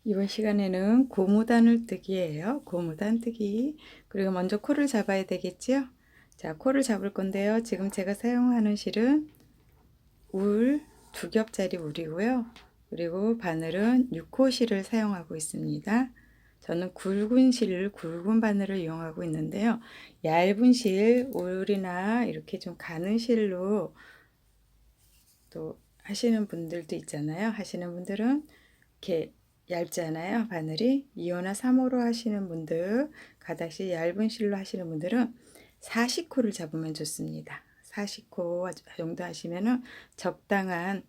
이번 시간에는 고무단을 뜨기예요. 고무단 뜨기. 그리고 먼저 코를 잡아야 되겠지요? 자, 코를 잡을 건데요. 지금 제가 사용하는 실은 울 2겹짜리 울이고요. 그리고 바늘은 6호 실을 사용하고 있습니다. 저는 굵은 바늘을 이용하고 있는데요. 얇은 실, 울이나 이렇게 좀 가는 실로 또 하시는 분들도 있잖아요. 하시는 분들은 이렇게 얇잖아요. 바늘이 2호나 3호로 하시는 분들, 가닥이 얇은 실로 하시는 분들은 40호를 잡으면 좋습니다. 40호 정도 하시면은 적당한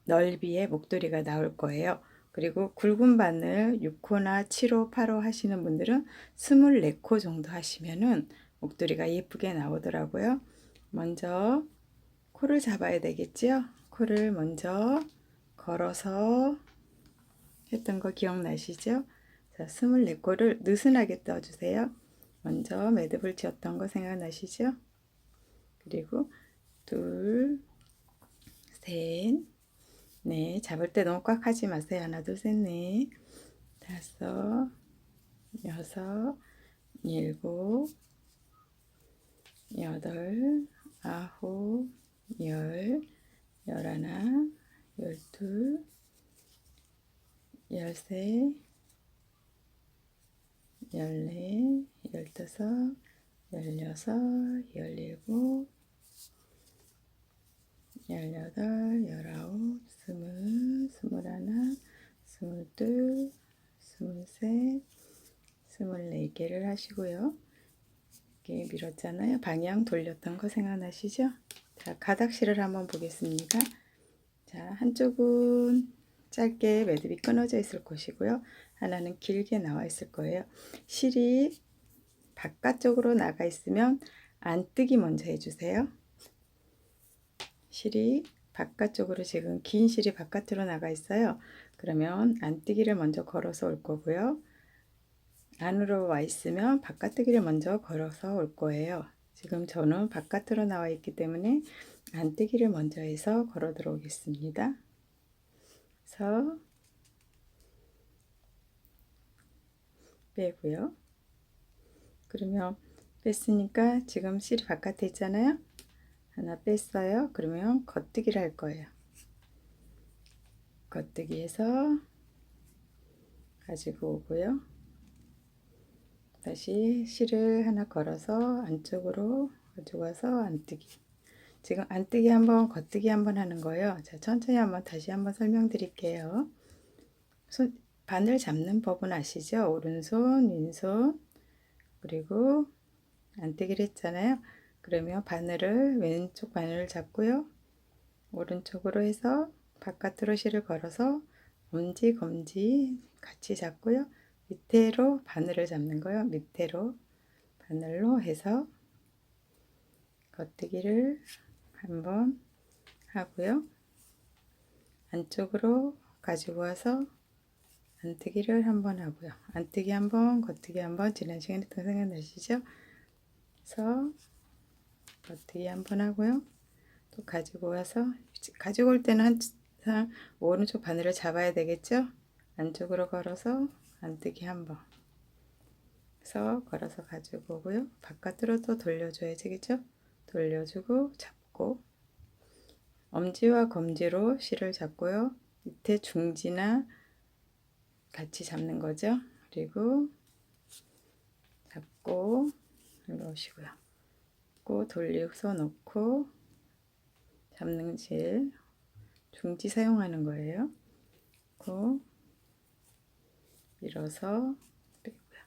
넓이의 목도리가 나올 거예요. 그리고 굵은 바늘 6호나 7호, 8호 하시는 분들은 24코 정도 하시면은 목도리가 예쁘게 나오더라고요. 먼저 코를 잡아야 되겠지요? 코를 먼저 걸어서 했던 거 기억나시죠? 자, 24코를 느슨하게 떠주세요. 먼저 매듭을 지었던 거 생각나시죠? 그리고 둘, 셋, 넷. 잡을 때 너무 꽉 하지 마세요. 하나, 둘, 셋, 넷, 다섯, 여섯, 일곱, 여덟, 아홉, 열, 열하나, 열둘, 열세, 열네, 열다섯, 열여섯, 열일곱, 열여덟, 열아홉, 스물, 스물하나, 스물둘, 스물셋, 24개를 하시고요. 이렇게 밀었잖아요. 방향 돌렸던 거 생각나시죠? 자, 가닥실을 한번 보겠습니다. 자, 한쪽은 짧게 매듭이 끊어져 있을 것이고요. 하나는 길게 나와 있을 거예요. 실이 바깥쪽으로 나가 있으면 안뜨기 먼저 해주세요. 실이 바깥쪽으로 지금 긴 실이 바깥으로 나가 있어요. 그러면 안뜨기를 먼저 걸어서 올 거고요. 안으로 와 있으면 바깥뜨기를 먼저 걸어서 올 거예요. 지금 저는 바깥으로 나와 있기 때문에 안뜨기를 먼저 해서 걸어 들어오겠습니다. 그래서 빼고요. 그러면 뺐으니까 지금 실이 바깥에 있잖아요. 하나 뺐어요. 그러면 겉뜨기를 할 거예요. 겉뜨기 해서 가지고 오고요. 다시 실을 하나 걸어서 안쪽으로 가지고 와서 안뜨기. 지금 안뜨기 한번 겉뜨기 한번 하는 거예요. 자, 천천히 한번 다시 한번 설명드릴게요. 바늘 잡는 법은 아시죠? 오른손, 왼손, 그리고 안뜨기를 했잖아요. 그러면 바늘을 왼쪽 바늘을 잡고요. 오른쪽으로 해서 바깥으로 실을 걸어서 엄지, 검지 같이 잡고요. 밑으로 바늘을 잡는 거예요. 밑으로 바늘로 해서 겉뜨기를 한번 하고요. 안쪽으로 가지고 와서 안뜨기를 한번 하고요. 안뜨기 한번, 겉뜨기 한번 지난 시간에 했던 생각나시죠? 그래서 겉뜨기 한번 하고요. 또 가지고 와서 가지고 올 때는 항상 오른쪽 바늘을 잡아야 되겠죠? 안쪽으로 걸어서 안뜨기 한번 그래서 걸어서 가지고 오고요. 바깥으로 또 돌려줘야 되겠죠? 돌려주고 잡고 엄지와 검지로 실을 잡고요. 밑에 중지나 같이 잡는 거죠. 그리고 잡고 놓으시고요. 고 돌려서 놓고 잡는 실 중지 사용하는 거예요. 고 밀어서 빼고요.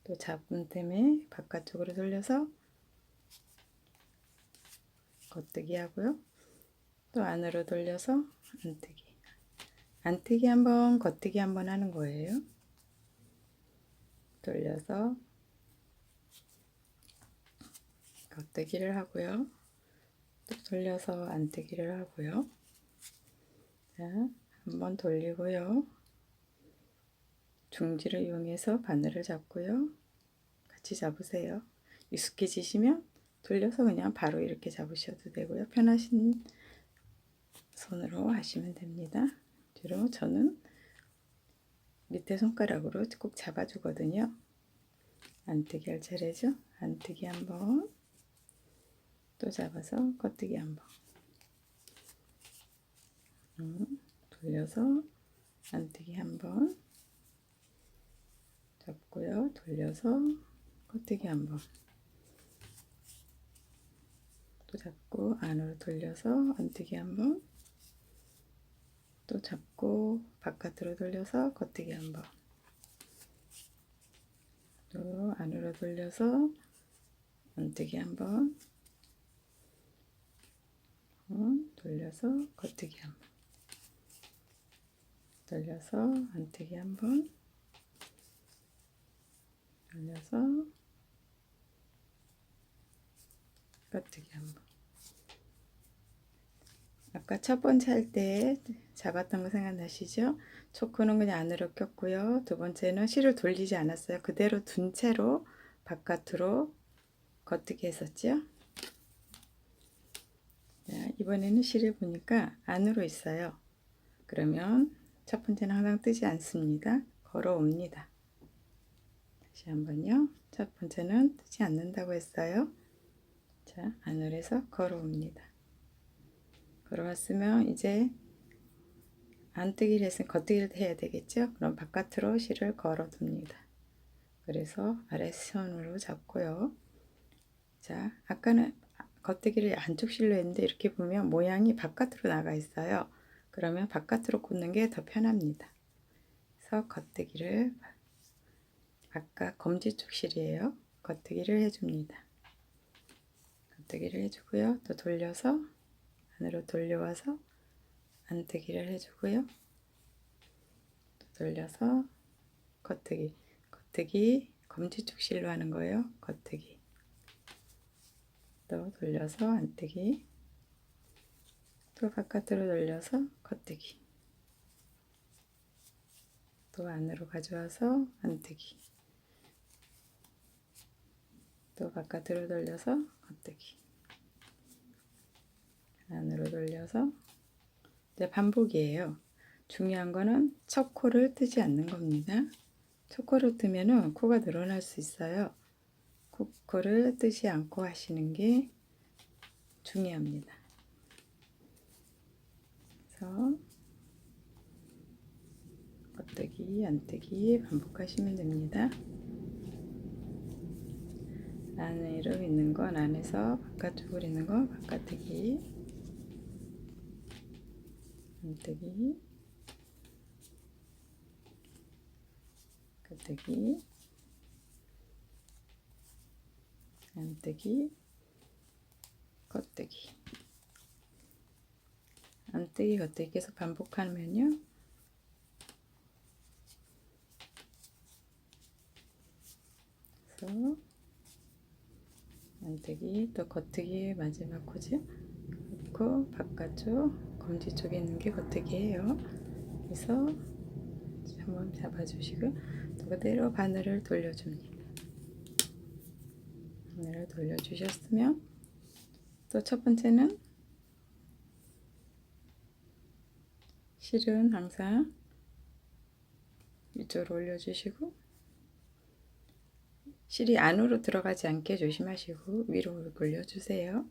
또 잡음 때문에 바깥쪽으로 돌려서 겉뜨기 하고요. 또 안으로 돌려서 안뜨기. 안뜨기 한번, 겉뜨기 한번 하는 거예요. 돌려서 겉뜨기를 하고요. 또 돌려서 안뜨기를 하고요. 자, 한번 돌리고요. 중지를 이용해서 바늘을 잡고요. 같이 잡으세요. 익숙해지시면 돌려서 그냥 바로 이렇게 잡으셔도 되고요. 편하신 손으로 하시면 됩니다. 주로 저는 밑에 손가락으로 꼭 잡아주거든요. 안뜨기 할 차례죠. 안뜨기 한번, 또 잡아서 겉뜨기 한번, 돌려서 안뜨기 한번, 잡고요. 돌려서 겉뜨기 한번, 또 잡고 안으로 돌려서 안뜨기 한번, 또 잡고 바깥으로 돌려서 겉뜨기 한번, 또 안으로 돌려서 안뜨기 한번, 돌려서 겉뜨기 한번, 돌려서 안뜨기 한번, 돌려서 겉뜨기 한번. 아까 첫 번째 할 때 잡았던 거 생각나시죠? 초코는 그냥 안으로 꼈고요. 두 번째는 실을 돌리지 않았어요. 그대로 둔 채로 바깥으로 겉뜨기 했었죠. 자, 이번에는 실을 보니까 안으로 있어요. 그러면 첫 번째는 항상 뜨지 않습니다. 걸어옵니다. 다시 한번요. 첫 번째는 뜨지 않는다고 했어요. 자, 안으로 해서 걸어옵니다. 걸어왔으면 이제 안뜨기를 했으면 겉뜨기를 해야 되겠죠. 그럼 바깥으로 실을 걸어둡니다. 그래서 아래손으로 잡고요. 자, 아까는 겉뜨기를 안쪽 실로 했는데 이렇게 보면 모양이 바깥으로 나가 있어요. 그러면 바깥으로 꽂는 게 더 편합니다. 그래서 겉뜨기를, 아까 검지 쪽 실이에요. 겉뜨기를 해줍니다. 겉뜨기를 해주고요. 또 돌려서 안으로 돌려와서 안뜨기를 해주고요. 또 돌려서 겉뜨기, 겉뜨기 검지 쪽 실로 하는 거예요. 겉뜨기, 또 돌려서 안뜨기, 또 바깥으로 돌려서 겉뜨기, 또 안으로 가져와서 안뜨기, 또 바깥으로 돌려서 겉뜨기, 안으로 돌려서. 이제 반복이에요. 중요한 거는 첫 코를 뜨지 않는 겁니다. 첫 코를 뜨면은 코가 늘어날 수 있어요. 코를 뜨지 않고 하시는 게 중요합니다. 그래서 겉뜨기, 안뜨기 반복하시면 됩니다. 안으로 있는 건 안에서, 바깥쪽으로 있는 건 바깥뜨기, 안뜨기, 겉뜨기, 안뜨기, 겉뜨기, 안뜨기, 겉뜨기 계속 반복하면요. 그래서 안뜨기, 또 겉뜨기 마지막 코죠. 그리고 바깥쪽 검지 쪽에 있는 게 겉뜨기예요. 그래서 한번 잡아주시고 또 그대로 바늘을 돌려줍니다. 바늘을 돌려주셨으면 또 첫 번째는 실은 항상 위쪽으로 올려주시고 실이 안으로 들어가지 않게 조심하시고 위로 올려주세요.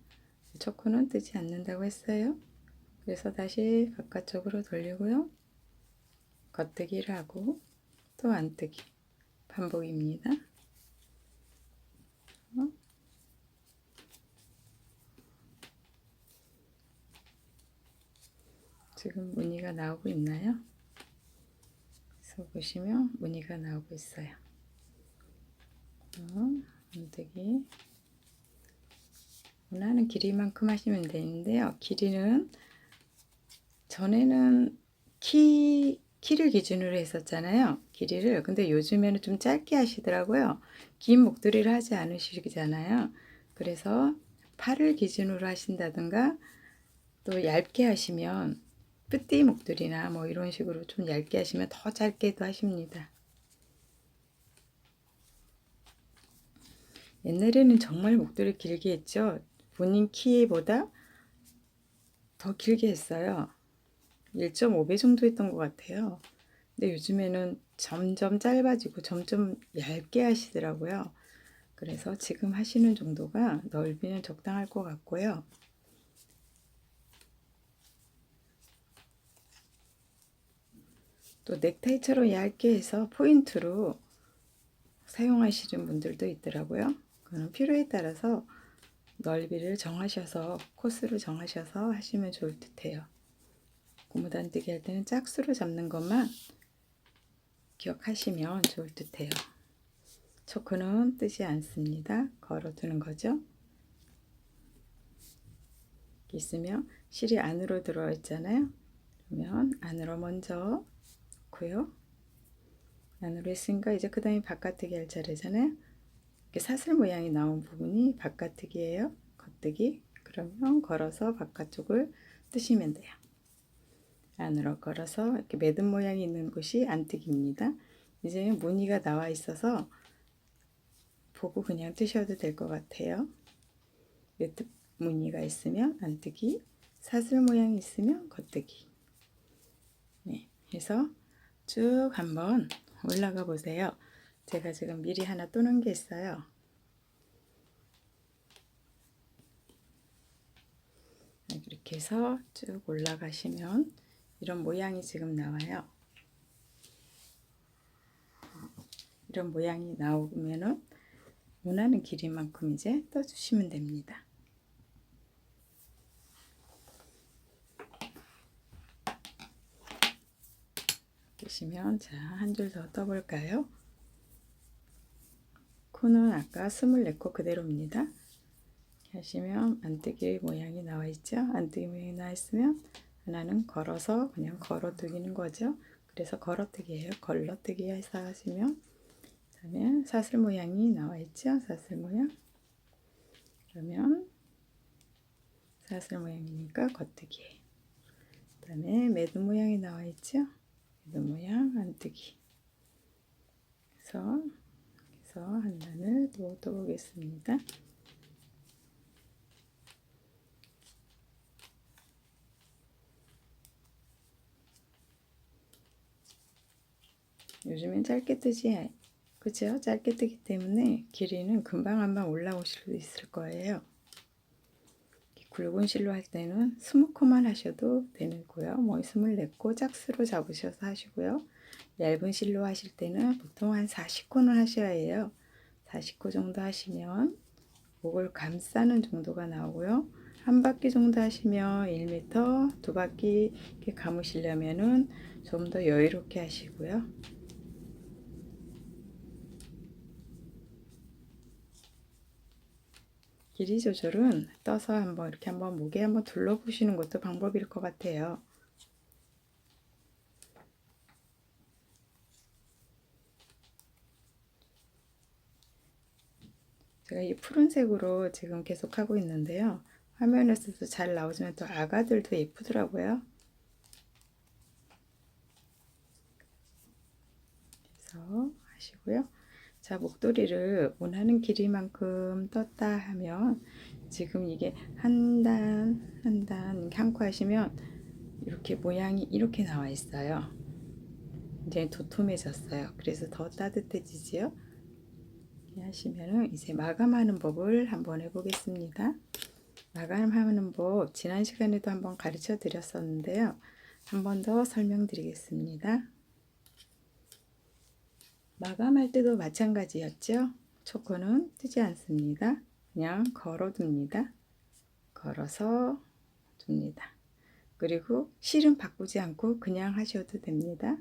첫 코는 뜨지 않는다고 했어요. 그래서 다시 바깥쪽으로 돌리고요. 겉뜨기를 하고 또 안뜨기 반복입니다. 지금 무늬가 나오고 있나요? 그래서 보시면 무늬가 나오고 있어요. 안뜨기 원하는 길이만큼 하시면 되는데요. 길이는 전에는 키를 기준으로 했었잖아요. 길이를. 근데 요즘에는 좀 짧게 하시더라고요. 긴 목도리를 하지 않으시잖아요. 그래서 팔을 기준으로 하신다든가 또 얇게 하시면 뿌띠 목도리나 뭐 이런 식으로 좀 얇게 하시면 더 짧게도 하십니다. 옛날에는 정말 목도리 길게 했죠. 본인 키보다 더 길게 했어요. 1.5배 정도 했던 것 같아요. 근데 요즘에는 점점 짧아지고 점점 얇게 하시더라고요. 그래서 지금 하시는 정도가 넓이는 적당할 것 같고요. 또 넥타이처럼 얇게 해서 포인트로 사용하시는 분들도 있더라고요. 그건 필요에 따라서 넓이를 정하셔서 코스를 정하셔서 하시면 좋을 듯해요. 고무단뜨기 할 때는 짝수로 잡는 것만 기억하시면 좋을 듯해요. 초크는 뜨지 않습니다. 걸어두는 거죠. 있으면 실이 안으로 들어와 있잖아요. 그러면 안으로 먼저 놓고요. 안으로 했으니까 이제 그 다음에 바깥뜨기 할 차례잖아요. 이렇게 사슬 모양이 나온 부분이 바깥뜨기예요. 겉뜨기. 그러면 걸어서 바깥쪽을 뜨시면 돼요. 안으로 걸어서 이렇게 매듭 모양이 있는 곳이 안뜨기입니다. 이제 무늬가 나와 있어서 보고 그냥 뜨셔도 될 것 같아요. 매듭 무늬가 있으면 안뜨기, 사슬 모양이 있으면 겉뜨기. 네, 해서 쭉 한번 올라가 보세요. 제가 지금 미리 하나 또는 게 있어요. 이렇게 해서 쭉 올라가시면 이런 모양이 지금 나와요. 이런 모양이 나오면은 원하는 길이만큼 이제 떠주시면 됩니다. 뜨시면 자, 한 줄 더 떠볼까요? 코는 아까 24코 그대로입니다. 하시면 안뜨기 모양이 나와 있죠. 안뜨기 모양이 나와 있으면 하나는 걸어서 그냥 걸어두기는 거죠. 그래서 걸어뜨기예요. 걸러뜨기 해서 하시면 그다음에 사슬 모양이 나와 있죠. 사슬 모양. 그러면 사슬 모양이니까 겉뜨기. 그다음에 매듭 모양이 나와 있죠. 매듭 모양 안뜨기. 그래서 하나를 또 떠보겠습니다. 요즘엔 짧게 뜨지, 그죠? 짧게 뜨기 때문에 길이는 금방 올라오실 수 있을 거예요. 굵은 실로 할 때는 20코만 하셔도 되고요. 뭐 24코 짝수로 잡으셔서 하시고요. 얇은 실로 하실 때는 보통 한 40코는 하셔야 해요. 40코 정도 하시면 목을 감싸는 정도가 나오고요. 한 바퀴 정도 하시면 1m, 두 바퀴 이렇게 감으시려면은 좀 더 여유롭게 하시고요. 길이 조절은 떠서 한번 이렇게 한번 목에 한번 둘러보시는 것도 방법일 것 같아요. 제가 이 푸른색으로 지금 계속 하고 있는데요. 화면에서도 잘 나오지만 또 아가들도 예쁘더라고요. 그래서 하시고요. 자, 목도리를 원하는 길이만큼 떴다 하면 지금 이게 한 단 한 코 하시면 이렇게 모양이 이렇게 나와 있어요. 이제 도톰해졌어요. 그래서 더 따뜻해지지요. 하시면은 이제 마감하는 법을 한번 해보겠습니다. 마감하는 법 지난 시간에도 한번 가르쳐 드렸었는데요. 한 번 더 설명드리겠습니다. 마감할 때도 마찬가지였죠. 초코는 뜨지 않습니다. 그냥 걸어둡니다. 걸어서 둡니다. 그리고 실은 바꾸지 않고 그냥 하셔도 됩니다.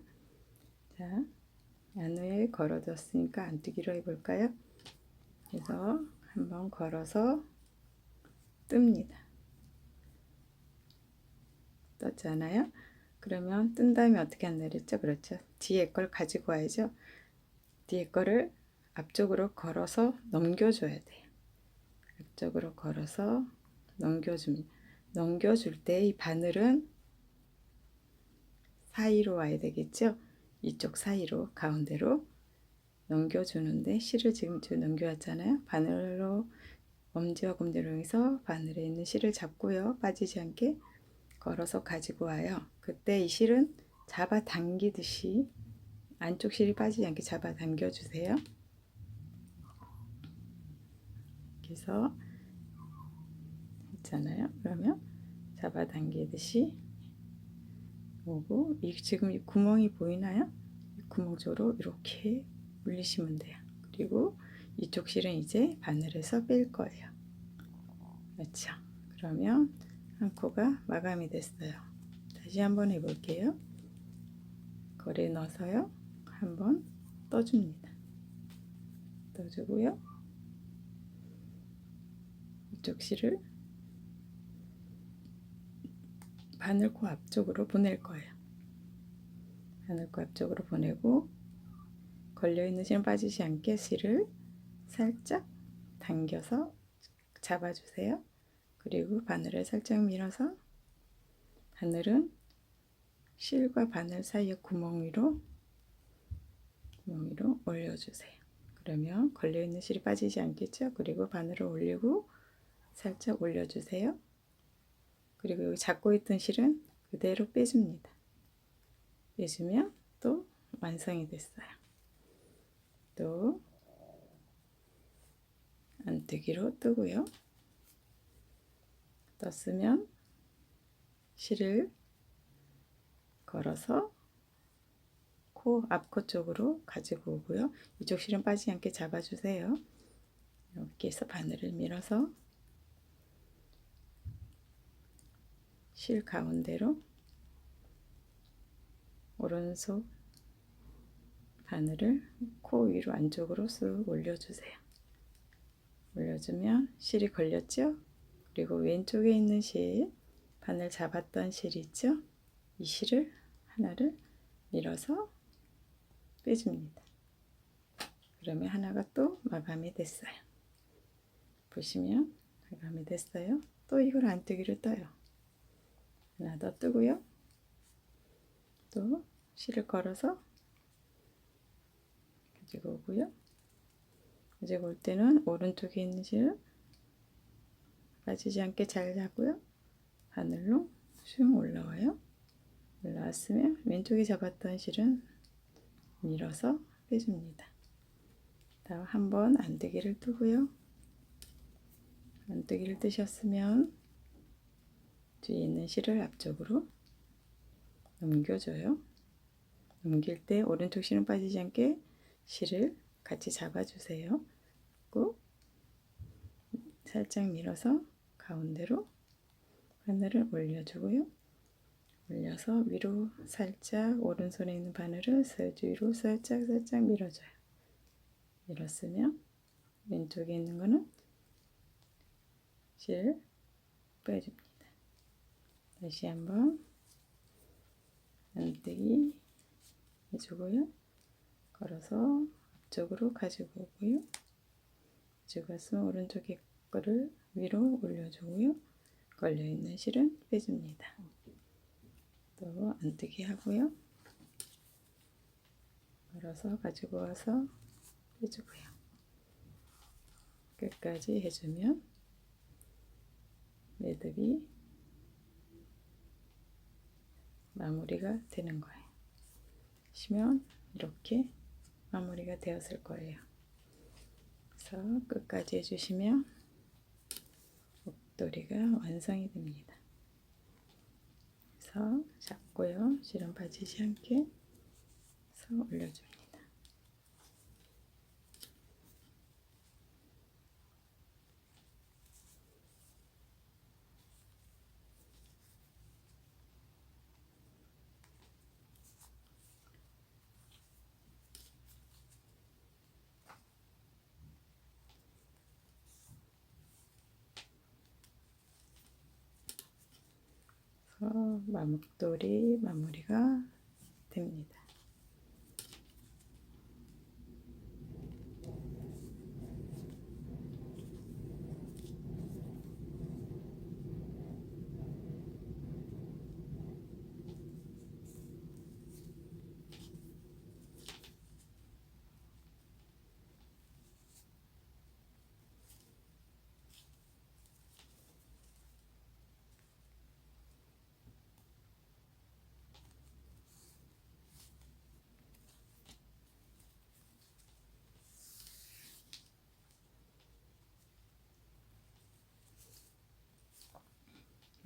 자, 안에 걸어뒀으니까 안뜨기로 해볼까요? 그래서 한번 걸어서 뜹니다. 떴잖아요. 그러면 뜬 다음에 어떻게 한다 그랬죠? 그렇죠. 뒤에 걸 가지고 와야죠. 뒤에 거를 앞쪽으로 걸어서 넘겨줘야 돼요. 앞쪽으로 걸어서 넘겨줍니다. 넘겨줄 때 이 바늘은 사이로 와야 되겠죠? 이쪽 사이로 가운데로 넘겨주는데 실을 지금 넘겨왔잖아요. 바늘로 엄지와 곰지로 해서 바늘에 있는 실을 잡고요. 빠지지 않게 걸어서 가지고 와요. 그때 이 실은 잡아 당기듯이 안쪽 실이 빠지지 않게 잡아당겨 주세요. 그래서 있잖아요. 그러면 잡아당기듯이 오고, 지금 이 구멍이 보이나요? 이 구멍 쪽으로 이렇게 물리시면 돼요. 그리고 이쪽 실은 이제 바늘에서 뺄 거예요. 그렇죠? 그러면 한 코가 마감이 됐어요. 다시 한번 해볼게요. 거리에 넣어서요. 한번 떠줍니다. 떠주고요. 이쪽 실을 바늘코 앞쪽으로 보낼 거예요. 바늘코 앞쪽으로 보내고, 걸려있는 실은 빠지지 않게 실을 살짝 당겨서 잡아주세요. 그리고 바늘을 살짝 밀어서 바늘은 실과 바늘 사이의 구멍 위로 올려주세요. 그러면 걸려있는 실이 빠지지 않겠죠? 그리고 바늘을 올리고 살짝 올려주세요. 그리고 여기 잡고 있던 실은 그대로 빼줍니다. 빼주면 또 완성이 됐어요. 또 안뜨기로 뜨고요. 떴으면 실을 걸어서 앞코 쪽으로 가지고 오고요. 이쪽 실은 빠지지 않게 잡아주세요. 이렇게 해서 바늘을 밀어서 실 가운데로 오른손 바늘을 코 위로 안쪽으로 쓱 올려주세요. 올려주면 실이 걸렸죠? 그리고 왼쪽에 있는 실, 바늘 잡았던 실 있죠? 이 실을 하나를 밀어서 빼줍니다. 그러면 하나가 또 마감이 됐어요. 보시면 마감이 됐어요. 또 이걸 안뜨기로 떠요. 하나 더 뜨고요. 또 실을 걸어서 가지고 오고요. 가지고 올 때는 오른쪽에 있는 실 빠지지 않게 잘 잡고요. 바늘로 슝 올라와요. 올라왔으면 왼쪽에 잡았던 실은 밀어서 빼줍니다. 다음 한번 안뜨기를 뜨고요. 안뜨기를 뜨셨으면 뒤에 있는 실을 앞쪽으로 넘겨줘요. 넘길 때 오른쪽 실은 빠지지 않게 실을 같이 잡아주세요. 꼭 살짝 밀어서 가운데로 바늘을 올려주고요. 올려서 위로 살짝, 오른손에 있는 바늘을 위로 살짝 밀어줘요. 밀었으면 왼쪽에 있는 거는 실 빼줍니다. 다시 한번 안뜨기 해주고요. 걸어서 앞쪽으로 가지고 오고요. 가지고 왔으면 오른쪽에 거를 위로 올려주고요. 걸려있는 실은 빼줍니다. 또 안뜨기 하고요. 걸어서 가지고 와서 빼주고요. 끝까지 해주면 매듭이 마무리가 되는 거예요. 보시면 이렇게 마무리가 되었을 거예요. 그래서 끝까지 해주시면 목도리가 완성이 됩니다. 그래서 잡고요. 실은 빠지지 않게 해서 올려줍니다. 목도리 마무리가 됩니다.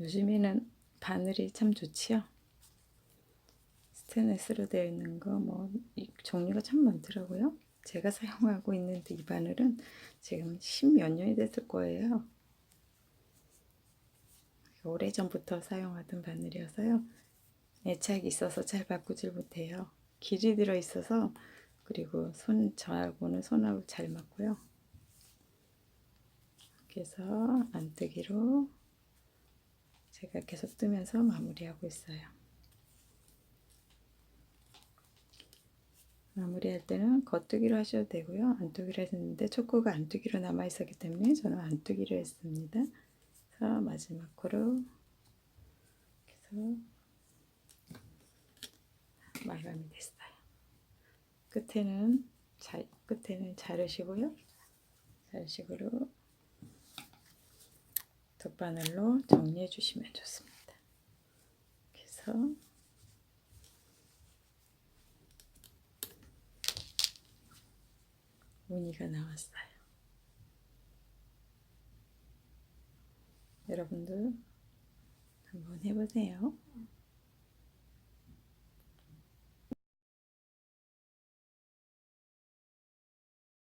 요즘에는 바늘이 참 좋지요. 스테인리스로 되어 있는 거 뭐 종류가 참 많더라고요. 제가 사용하고 있는 이 바늘은 지금 10몇 년이 됐을 거예요. 오래전부터 사용하던 바늘이어서요. 애착이 있어서 잘 바꾸질 못해요. 길이 들어 있어서, 그리고 저하고는 손하고 잘 맞고요. 그래서 안뜨기로 제가 계속 뜨면서 마무리하고 있어요. 마무리할 때는 겉뜨기로 하셔도 되고요. 안뜨기로 했는데 초코가 안뜨기로 남아 있었기 때문에 저는 안뜨기로 했습니다. 그래서 마지막 코로 이렇게 해서 마감이 됐어요. 끝에는 자르시고요. 자르식으로 덧바늘로 정리해 주시면 좋습니다. 그래서 무늬가 나왔어요. 여러분도 한번 해보세요.